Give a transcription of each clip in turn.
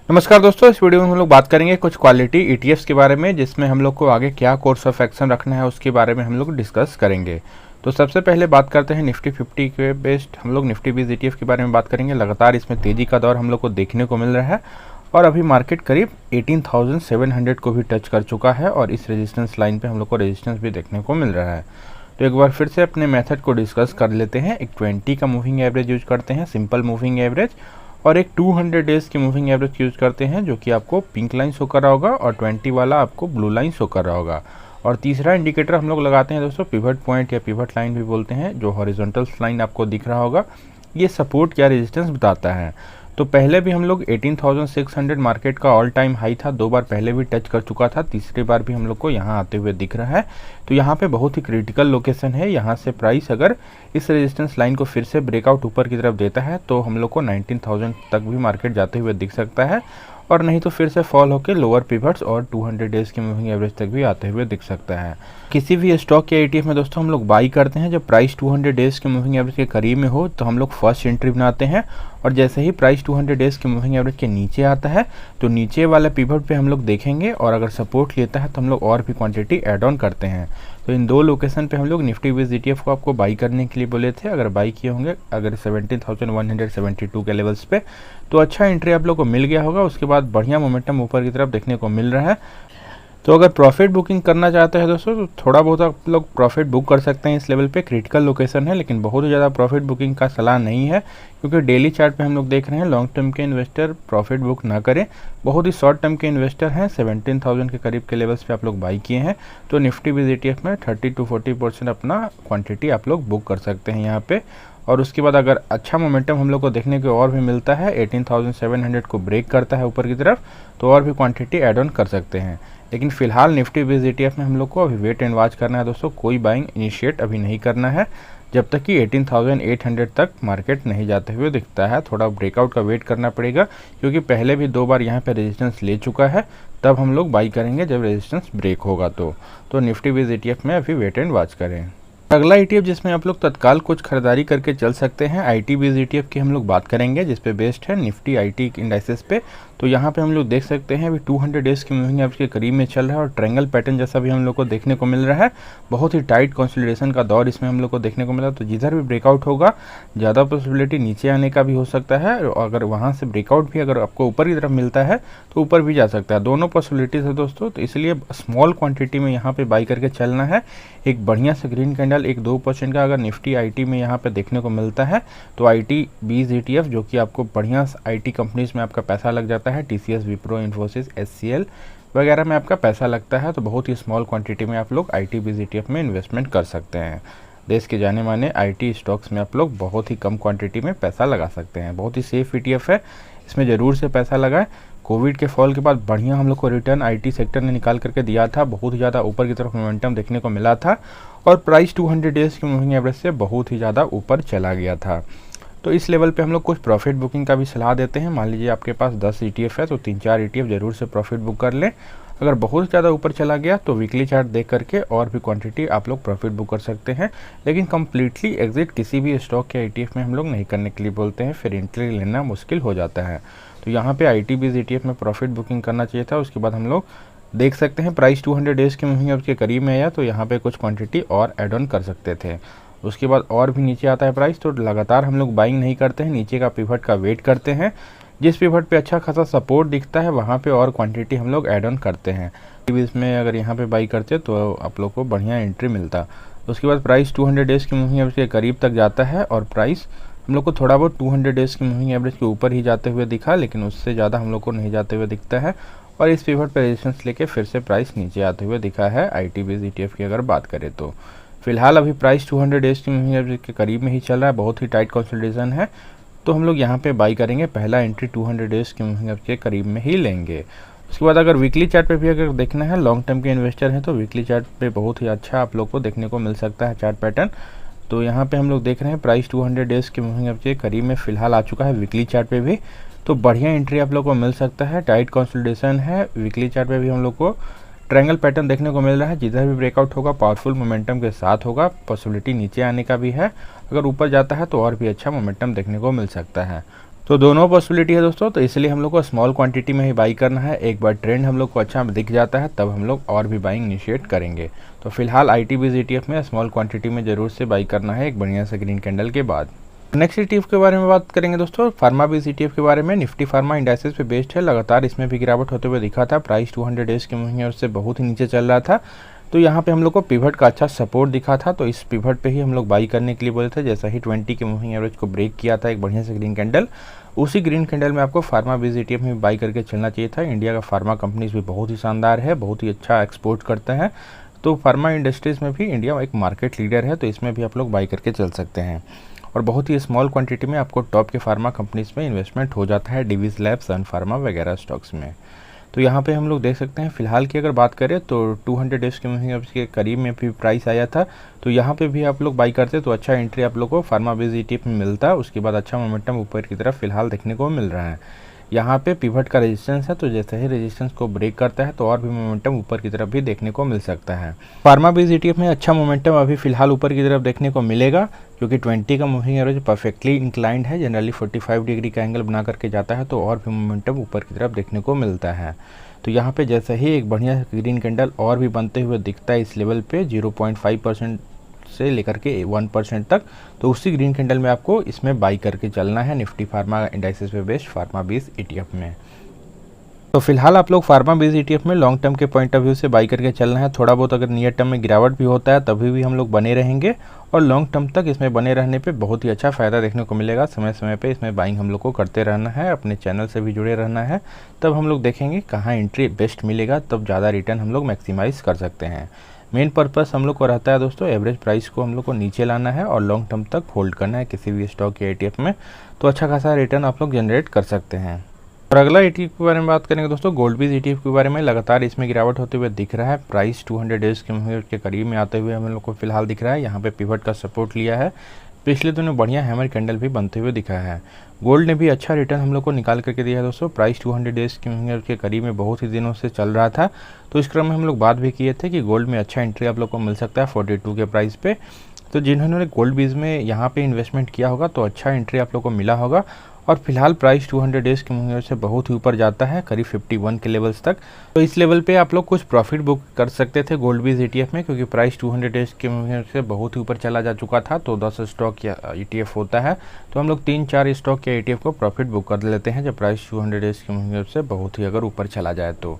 नमस्कार दोस्तों, इस वीडियो में हम लोग बात करेंगे कुछ क्वालिटी ईटीएफ्स के बारे में, जिसमें हम लोग को आगे क्या कोर्स ऑफ एक्शन रखना है उसके बारे में हम लोग डिस्कस करेंगे। तो सबसे पहले बात करते हैं निफ्टी 50 के बेस्ड हम लोग निफ्टी 20 ईटीएफ के बारे में बात करेंगे। लगातार इसमें तेज़ी का दौर हम लोग को देखने को मिल रहा है और अभी मार्केट करीब 18,700 को भी टच कर चुका है और इस रेजिस्टेंस लाइन पर हम लोग को रेजिस्टेंस भी देखने को मिल रहा है। तो एक बार फिर से अपने मेथड को डिस्कस कर लेते हैं। एक 20 का मूविंग एवरेज यूज करते हैं, सिंपल मूविंग एवरेज, और एक 200 डेज की मूविंग एवरेज यूज करते हैं जो कि आपको पिंक लाइन शो कर रहा होगा और 20 वाला आपको ब्लू लाइन शो कर रहा होगा। और तीसरा इंडिकेटर हम लोग लगाते हैं दोस्तों पिवट पॉइंट या पिवट लाइन भी बोलते हैं, जो हॉरिजॉन्टल लाइन आपको दिख रहा होगा। ये सपोर्ट या रेजिस्टेंस बताता है। तो पहले भी हम लोग 18,600 मार्केट का ऑल टाइम हाई था, 2 बार पहले भी टच कर चुका था, तीसरी बार भी हम लोग को यहाँ आते हुए दिख रहा है। तो यहाँ पे बहुत ही क्रिटिकल लोकेशन है। यहाँ से प्राइस अगर इस रेजिस्टेंस लाइन को फिर से ब्रेकआउट ऊपर की तरफ देता है तो हम लोग को 19,000 तक भी मार्केट जाते हुए दिख सकता है, और नहीं तो फिर से फॉल होकर लोअर पिवट्स और 200 डेज की मूविंग एवरेज तक भी आते हुए दिख सकता है। किसी भी स्टॉक या ईटीएफ में दोस्तों हम लोग बाई करते हैं जब प्राइस 200 डेज की मूविंग एवरेज के करीब में हो, तो हम लोग फर्स्ट एंट्री बनाते हैं, और जैसे ही प्राइस 200 डेज की मूविंग एवरेज के नीचे आता है तो नीचे वाले पिवट पे हम लोग देखेंगे, और अगर सपोर्ट लेता है तो हम लोग और भी क्वांटिटी ऐड ऑन करते हैं। तो इन दो लोकेशन पे हम लोग निफ्टी 20 ईटीएफ को आपको बाई करने के लिए बोले थे। अगर बाई किए होंगे अगर 17,172 के लेवल्स पे, तो अच्छा एंट्री आप लोग को मिल गया होगा। उसके बाद बढ़िया मोमेंटम ऊपर की तरफ देखने को मिल रहा है। तो अगर प्रॉफिट बुकिंग करना चाहते हैं दोस्तों तो थोड़ा बहुत आप लोग प्रॉफिट बुक कर सकते हैं। इस लेवल पे क्रिटिकल लोकेशन है, लेकिन बहुत ज़्यादा प्रॉफिट बुकिंग का सलाह नहीं है, क्योंकि डेली चार्ट पे हम लोग देख रहे हैं लॉन्ग टर्म के इन्वेस्टर प्रॉफिट बुक ना करें। बहुत ही शॉर्ट टर्म के इन्वेस्टर हैं, 17,000 के करीब के लेवल्स पे आप लोग बाई किए हैं, तो निफ्टी 20 ईटीएफ में 30 to 40% अपना क्वान्टिटी आप लोग बुक कर सकते हैं यहाँ पे। और उसके बाद अगर अच्छा मोमेंटम हम लोग को देखने को और भी मिलता है, 18,700 को ब्रेक करता है ऊपर की तरफ, तो और भी क्वांटिटी ऐड ऑन कर सकते हैं। लेकिन फिलहाल निफ्टी 20 ईटीएफ में हम लोग को अभी वेट एंड वॉच करना है दोस्तों। कोई बाइंग इनिशिएट अभी नहीं करना है जब तक कि 18,800 तक मार्केट नहीं जाते हुए दिखता है। थोड़ा ब्रेकआउट का वेट करना पड़ेगा, क्योंकि पहले भी 2 बार यहाँ पे रेजिस्टेंस ले चुका है। तब हम लोग बाई करेंगे जब रेजिस्टेंस ब्रेक होगा। तो निफ्टी 20 ईटीएफ में अभी वेट एंड वॉच करें। अगला ईटीएफ जिसमें आप लोग तत्काल कुछ खरीदारी करके चल सकते हैं, आईटी बेस्ड ईटीएफ की हम लोग बात करेंगे, जिस पे बेस्ड है निफ्टी आईटी इंडाइसेस पे। तो यहाँ पे हम लोग देख सकते हैं अभी 200 डेज की मूविंग एवरेज के करीब में चल रहा है और ट्रायंगल पैटर्न जैसा भी हम लोग को देखने को मिल रहा है। बहुत ही टाइट कंसोलिडेशन का दौर इसमें हम लोग को देखने को मिला। तो जिधर भी ब्रेकआउट होगा ज़्यादा पॉसिबिलिटी नीचे आने का भी हो सकता है, और अगर वहाँ से ब्रेकआउट भी अगर आपको ऊपर की तरफ मिलता है तो ऊपर भी जा सकता है। दोनों पॉसिबिलिटीज है दोस्तों, तो इसलिए स्मॉल क्वान्टिटी में यहाँ पे बाई करके चलना है। एक बढ़िया से ग्रीन कैंडल 1-2% का अगर निफ्टी आईटी में यहाँ पे देखने को मिलता है, तो आईटी 20 ईटीएफ जो कि आपको बढ़िया आईटी कंपनीज में आपका पैसा लग जाता है, टीसीएस, विप्रो, इन्फोसिस, एचसीएल वगैरह में आपका पैसा लगता है, तो बहुत ही स्मॉल क्वांटिटी में आप लोग आईटी 20 ईटीएफ में इन्वेस्टमेंट कर सकते हैं। देश के जाने माने आईटी स्टॉक्स में आप लोग बहुत ही कम क्वांटिटी में पैसा लगा सकते हैं। बहुत ही सेफ ईटीएफ है, इसमें ज़रूर से पैसा लगाएं। कोविड के फॉल के बाद बढ़िया हम लोग को रिटर्न आईटी सेक्टर ने निकाल करके दिया था, बहुत ही ज़्यादा ऊपर की तरफ मोमेंटम देखने को मिला था, और प्राइस 200 डेज की मूविंग एवरेज से बहुत ही ज़्यादा ऊपर चला गया था। तो इस लेवल पे हम लोग कुछ प्रॉफिट बुकिंग का भी सलाह देते हैं। मान लीजिए आपके पास 10 ईटीएफ है, तो 3-4 ईटीएफ ज़रूर से प्रॉफिट बुक कर लें। अगर बहुत ज़्यादा ऊपर चला गया तो वीकली चार्ट देख करके और भी क्वांटिटी आप लोग प्रॉफिट बुक कर सकते हैं, लेकिन कम्प्लीटली एग्जिट किसी भी स्टॉक या ईटीएफ में हम लोग नहीं करने के लिए बोलते हैं, फिर एंट्री लेना मुश्किल हो जाता है। तो यहाँ पे आईटी बेस्ड ईटीएफ में प्रॉफिट बुकिंग करना चाहिए था। उसके बाद हम लोग देख सकते हैं प्राइस 200 डेज की मूविंग एवरेज के करीब में आया, तो यहाँ पे कुछ क्वांटिटी और ऐड ऑन कर सकते थे। उसके बाद और भी नीचे आता है प्राइस, तो लगातार हम लोग बाइंग नहीं करते हैं, नीचे का पिवट का वेट करते हैं। जिस पिवट पे अच्छा खासा सपोर्ट दिखता है वहाँ पे और क्वांटिटी हम लोग ऐड ऑन करते हैं। इसमें अगर यहाँ पे बाई करते तो आप लोग को बढ़िया एंट्री मिलता। उसके बाद प्राइस 200 डेज की मूविंग एवरेज के करीब तक जाता है, और प्राइस हम लोग को थोड़ा बहुत 200 डेज की मूविंग एवरेज के ऊपर ही जाते हुए दिखा, लेकिन उससे ज़्यादा हम लोग को नहीं जाते हुए दिखता है। और इस पिवट पर रेजिस्टेंस लेके फिर से प्राइस नीचे आते हुए दिखा है आईटी बेस्ड ईटीएफ की अगर बात करें तो। फिलहाल अभी प्राइस 200 डेज की मूविंग एवरेज के करीब में ही चल रहा है, बहुत ही टाइट कंसोलिडेशन है, तो हम लोग यहाँ पे बाई करेंगे। पहला एंट्री 200 डेज की मूविंग एवरेज के करीब में ही लेंगे। उसके बाद अगर वीकली चार्ट पे भी अगर देखना है, लॉन्ग टर्म के इन्वेस्टर हैं, तो वीकली चार्ट पे बहुत ही अच्छा आप लोग को देखने को मिल सकता है चार्ट पैटर्न। तो यहाँ पे हम लोग देख रहे हैं प्राइस 200 डेज की मूविंग एवरेज के करीब में फिलहाल आ चुका है वीकली चार्ट पे भी, तो बढ़िया एंट्री आप लोग को मिल सकता है। टाइट कंसोलिडेशन है, वीकली चार्ट पे भी हम लोग को ट्रायंगल पैटर्न देखने को मिल रहा है। जिधर भी ब्रेकआउट होगा पावरफुल मोमेंटम के साथ होगा, पॉसिबिलिटी नीचे आने का भी है, अगर ऊपर जाता है तो और भी अच्छा मोमेंटम देखने को मिल सकता है। तो दोनों पॉसिबिलिटी है दोस्तों, तो इसलिए हम लोग को स्मॉल क्वांटिटी में ही बाई करना है। एक बार ट्रेंड हम लोग को अच्छा दिख जाता है तब हम लोग और भी बाइंग इनिशिएट करेंगे। तो फिलहाल ITBIZ ETF में स्मॉल क्वांटिटी में ज़रूर से बाई करना है एक बढ़िया से ग्रीन कैंडल के बाद। नेक्स्ट ETF के बारे में बात करेंगे दोस्तों, फार्माबीज ETF के बारे में। निफ्टी फार्मा इंडाइसेस पे बेस्ड है, लगातार इसमें भी गिरावट होते हुए दिखा था। प्राइस 200 डेज के मूविंग एवरेज से बहुत ही नीचे चल रहा था, तो यहाँ पे हम लोग को पिवट का अच्छा सपोर्ट दिखा था, तो इस पिवट पे ही हम लोग बाई करने के लिए बोले थे। जैसा ही 20 के मूविंग एवरेज को ब्रेक किया था एक बढ़िया से ग्रीन कैंडल, उसी ग्रीन कैंडल में आपको फार्माबीज ETF में बाई करके चलना चाहिए था। इंडिया का फार्मा कंपनीज भी बहुत ही शानदार है, बहुत ही अच्छा एक्सपोर्ट करते हैं, तो फार्मा इंडस्ट्रीज़ में भी इंडिया एक मार्केट लीडर है, तो इसमें भी आप लोग बाई करके चल सकते हैं। और बहुत ही स्मॉल क्वांटिटी में आपको टॉप के फार्मा कंपनीज में इन्वेस्टमेंट हो जाता है, डिवीज लैब, सन फार्मा वगैरह स्टॉक्स में। तो यहाँ पे हम लोग देख सकते हैं फिलहाल की अगर बात करें तो 200 डेज के मूविंग एवरेज के करीब में भी प्राइस आया था, तो यहाँ पे भी आप लोग बाई करते तो अच्छा एंट्री आप लोग को फार्माबीज ETF में मिलता। उसके बाद अच्छा मोमेंटम ऊपर की तरफ फिलहाल देखने को मिल रहा है। यहाँ पे पिवट का रेजिस्टेंस है, तो जैसे ही रेजिस्टेंस को ब्रेक करता है तो और भी मोमेंटम ऊपर की तरफ भी देखने को मिल सकता है। फार्माबीज ETF में अच्छा मोमेंटम अभी फिलहाल ऊपर की तरफ देखने को मिलेगा, क्योंकि 20 का मूविंग एवरेज परफेक्टली इंक्लाइंड है, जनरली 45 डिग्री का एंगल बना करके जाता है, तो और भी मोमेंटम ऊपर की तरफ देखने को मिलता है। तो यहाँ पे जैसे ही एक बढ़िया ग्रीन कैंडल और भी बनते हुए दिखता है इस लेवल पे 0.5% से लेकर के 1% तक, तो उसी ग्रीन कैंडल में आपको इसमें बाई करके चलना है निफ्टी फार्मा इंडाइसेस पे बेस्ड फार्माबीज ETF में। तो फिलहाल आप लोग फार्माबीज ETF में लॉन्ग टर्म के पॉइंट ऑफ व्यू से बाई करके चलना है। थोड़ा बहुत अगर नियर टर्म में गिरावट भी होता है तभी भी हम लोग बने रहेंगे, और लॉन्ग टर्म तक इसमें बने रहने पे बहुत ही अच्छा फ़ायदा देखने को मिलेगा। समय समय पे इसमें बाइंग हम लोग को करते रहना है, अपने चैनल से भी जुड़े रहना है, तब हम लोग देखेंगे कहाँ एंट्री बेस्ट मिलेगा, तब ज़्यादा रिटर्न हम लोग मैक्सिमाइज़ कर सकते हैं। मेन पर्पस हम लोग को रहता है दोस्तों एवरेज प्राइस को हम लोग को नीचे लाना है और लॉन्ग टर्म तक होल्ड करना है किसी भी स्टॉक या ETF में, तो अच्छा खासा रिटर्न आप लोग जनरेट कर सकते हैं। और अगला ETF के बारे में बात करेंगे दोस्तों, गोल्डबीज ETF के बारे में। लगातार इसमें गिरावट होते हुए दिख रहा है, प्राइस 200 डेज के करीब में आते हुए हम लोग को फिलहाल दिख रहा है। यहाँ पे पिवट का सपोर्ट लिया है, पिछले दिनों बढ़िया हैमर कैंडल भी बनते हुए दिखा है। गोल्ड ने भी अच्छा रिटर्न हम लोग को निकाल करके दिया है दोस्तों। प्राइस 200 डेज के करीब में बहुत ही दिनों से चल रहा था, तो इस क्रम में हम लोग बात भी किए थे कि गोल्ड में अच्छा एंट्री आप लोग को मिल सकता है 42 के प्राइस पे। तो जिन्होंने गोल्ड बीज में यहाँ पे इन्वेस्टमेंट किया होगा तो अच्छा एंट्री आप लोग को मिला होगा। और फिलहाल प्राइस 200 डेज के मूविंग एवरेज से बहुत ही ऊपर जाता है, करीब 51 के लेवल्स तक, तो इस लेवल पे आप लोग कुछ प्रॉफिट बुक कर सकते थे गोल्डबीज ETF में, क्योंकि प्राइस 200 डेज के मूविंग एवरेज से बहुत ही ऊपर चला जा चुका था। तो 10 स्टॉक या ETF होता है, तो हम लोग 3-4 स्टॉक या ETF को प्रॉफिट बुक कर लेते हैं जब प्राइस 200 डेज के मूविंग एवरेज से बहुत ही अगर ऊपर चला जाए तो।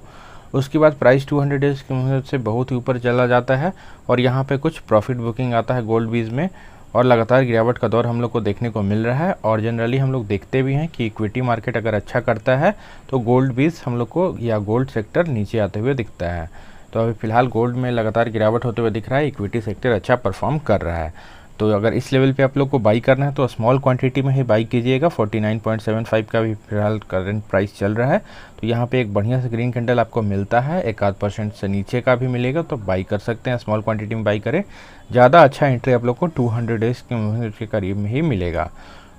उसके बाद प्राइस 200 डेज के मूविंग एवरेज से बहुत ही ऊपर चला जाता है और यहाँ पे कुछ प्रॉफिट बुकिंग आता है गोल्ड बीज में, और लगातार गिरावट का दौर हम लोग को देखने को मिल रहा है। और जनरली हम लोग देखते भी हैं कि इक्विटी मार्केट अगर अच्छा करता है तो गोल्ड बीज हम लोग को या गोल्ड सेक्टर नीचे आते हुए दिखता है। तो अभी फिलहाल गोल्ड में लगातार गिरावट होते हुए दिख रहा है, इक्विटी सेक्टर अच्छा परफॉर्म कर रहा है। तो अगर इस लेवल पे आप लोग को बाई करना है तो स्मॉल क्वांटिटी में ही बाई कीजिएगा। 49.75 का भी फिलहाल करंट प्राइस चल रहा है, तो यहाँ पे एक बढ़िया सा ग्रीन कैंडल आपको मिलता है, 1-8% से नीचे का भी मिलेगा तो बाई कर सकते हैं। स्मॉल क्वांटिटी में बाई करें, ज़्यादा अच्छा एंट्री आप लोग को 200 डेज के करीब में ही मिलेगा।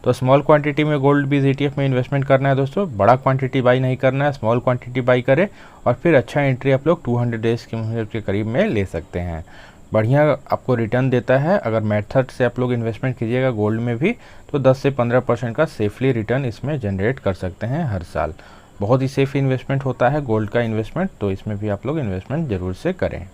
तो स्मॉल क्वांटिटी में गोल्ड बीज ETF में इन्वेस्टमेंट करना है दोस्तों, बड़ा क्वांटिटी बाई नहीं करना है, स्मॉल क्वांटिटी बाई करें और फिर अच्छा एंट्री आप लोग 200 डेज के करीब में ले सकते हैं। बढ़िया आपको रिटर्न देता है। अगर मेथड से आप लोग इन्वेस्टमेंट कीजिएगा गोल्ड में भी तो 10 से 15% का सेफली रिटर्न इसमें जनरेट कर सकते हैं हर साल। बहुत ही सेफ इन्वेस्टमेंट होता है गोल्ड का इन्वेस्टमेंट, तो इसमें भी आप लोग इन्वेस्टमेंट जरूर से करें।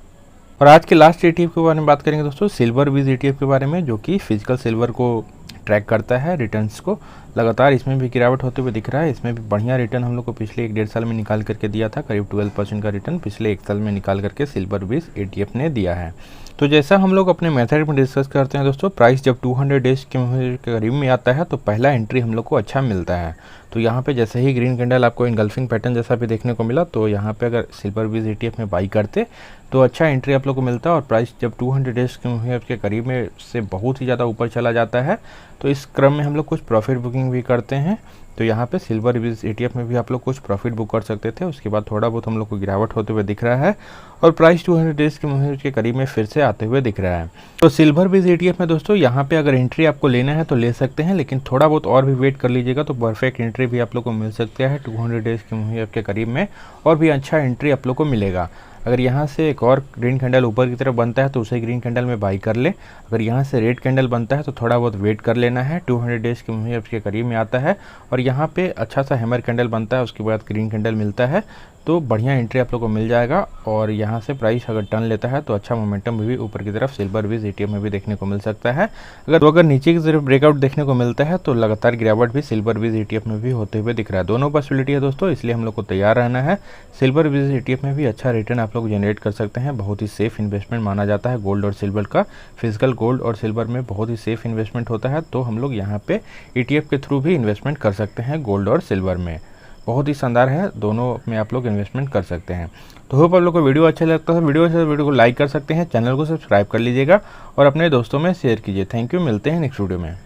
और आज के लास्ट ETF के बारे में बात करेंगे दोस्तों, सिल्वर बीज ETF के बारे में, जो कि फिजिकल सिल्वर को ट्रैक करता है रिटर्न्स को। लगातार इसमें भी गिरावट होते हुए दिख रहा है, इसमें भी बढ़िया रिटर्न हम लोग को पिछले 1-1.5 साल में निकाल करके दिया था, करीब 12% का रिटर्न पिछले 1 साल में निकाल करके सिल्वर बीज ETF ने दिया है। तो जैसा हम लोग अपने मेथड में डिस्कस करते हैं दोस्तों, प्राइस जब 200 डेज के करीब में आता है तो पहला एंट्री हम लोग को अच्छा मिलता है। तो यहाँ पे जैसे ही ग्रीन कैंडल आपको इनगल्फिंग पैटर्न जैसा भी देखने को मिला, तो यहाँ पे अगर सिल्वर बीज ETF में बाई करते तो अच्छा एंट्री आप लोग को मिलता है। और प्राइस जब 200 डेज के करीब में से बहुत ही ज़्यादा ऊपर चला जाता है तो इस क्रम में हम लोग कुछ प्रॉफिट बुकिंग भी करते हैं। तो यहाँ पे सिल्वर बीज ETF में भी आप लोग कुछ प्रॉफिट बुक कर सकते थे। उसके बाद थोड़ा बहुत हम लोग को गिरावट होते हुए दिख रहा है और प्राइस 200 डेज के करीब में फिर से आते हुए दिख रहा है। तो सिल्वर बीज ETF में दोस्तों यहाँ पे अगर एंट्री आपको लेना है तो ले सकते हैं, लेकिन थोड़ा बहुत और भी वेट कर लीजिएगा तो परफेक्ट एंट्री भी आप लोग को मिल सकता है 200 डेज के करीब में, और भी अच्छा एंट्री आप लोग को मिलेगा। अगर यहाँ से एक और ग्रीन कैंडल ऊपर की तरफ बनता है तो उसे ग्रीन कैंडल में बाई कर ले। अगर यहाँ से रेड कैंडल बनता है तो थोड़ा बहुत वेट कर लेना है, 200 डेज़ के मूविंग एवरेज के करीब में आता है और यहाँ पे अच्छा सा हैमर कैंडल बनता है, उसके बाद ग्रीन कैंडल मिलता है तो बढ़िया एंट्री आप लोग को मिल जाएगा। और यहाँ से प्राइस अगर टर्न लेता है तो अच्छा मोमेंटम भी ऊपर की तरफ सिल्वर बीज ETF में भी देखने को मिल सकता है। अगर नीचे की तरफ ब्रेकआउट देखने को मिलता है तो लगातार गिरावट भी सिल्वर बीज ETF में भी होते हुए दिख रहा है। दोनों पॉसिबिलिटी है दोस्तों, इसलिए हम लोग को तैयार रहना है। सिल्वर बीज ETF में भी अच्छा रिटर्न आप लोग जनरेट कर सकते हैं, बहुत ही सेफ इन्वेस्टमेंट माना जाता है गोल्ड और सिल्वर का। फिजिकल गोल्ड और सिल्वर में बहुत ही सेफ इन्वेस्टमेंट होता है, तो हम लोग यहाँ पे ETF के थ्रू भी इन्वेस्टमेंट कर सकते हैं गोल्ड और सिल्वर में। बहुत ही शानदार है, दोनों में आप लोग इन्वेस्टमेंट कर सकते हैं। तो होप आप लोग को वीडियो अच्छा लगता है, वीडियो को लाइक कर सकते हैं, चैनल को सब्सक्राइब कर लीजिएगा और अपने दोस्तों में शेयर कीजिए। थैंक यू, मिलते हैं नेक्स्ट वीडियो में।